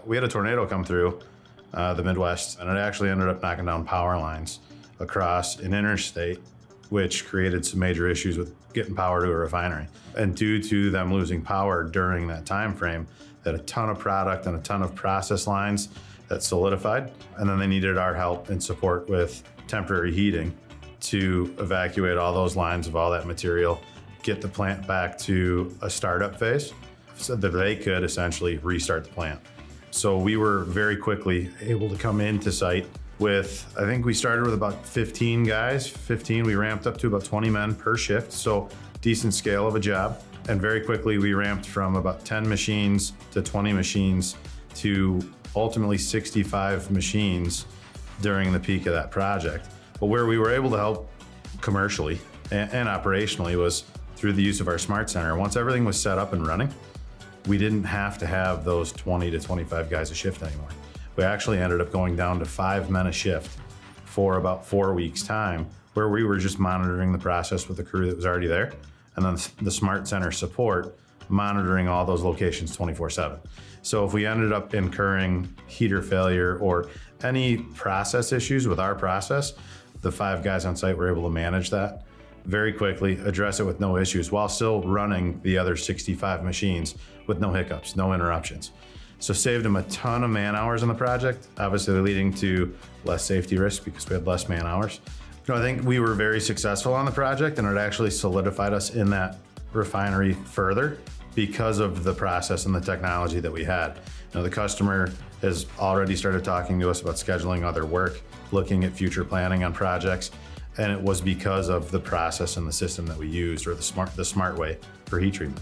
We had a tornado come through the Midwest, and it actually ended up knocking down power lines across an interstate, which created some major issues with getting power to a refinery. And due to them losing power during that time frame, they had a ton of product and a ton of process lines that solidified. And then they needed our help and support with temporary heating to evacuate all those lines of all that material, get the plant back to a startup phase so that they could essentially restart the plant. So we were very quickly able to come into site with, I think we started with about 15 guys, 15, we ramped up to about 20 men per shift. So decent scale of a job. And very quickly we ramped from about 10 machines to 20 machines to ultimately 65 machines during the peak of that project. But where we were able to help commercially and operationally was through the use of our SmartCenter. Once everything was set up and running, we didn't have to have those 20 to 25 guys a shift anymore. We actually ended up going down to 5 men a shift for about 4 weeks' time, where we were just monitoring the process with the crew that was already there, and then the SmartCenter support monitoring all those locations 24/7. So if we ended up incurring heater failure or any process issues with our process, the 5 guys on site were able to manage that very quickly, address it with no issues, while still running the other 65 machines with no hiccups, no interruptions. So saved them a ton of man hours on the project, obviously leading to less safety risk because we had less man hours. I think we were very successful on the project, and it actually solidified us in that refinery further because of the process and the technology that we had. The customer has already started talking to us about scheduling other work, looking at future planning on projects, and it was because of the process and the system that we used, or the smart way for heat treatment.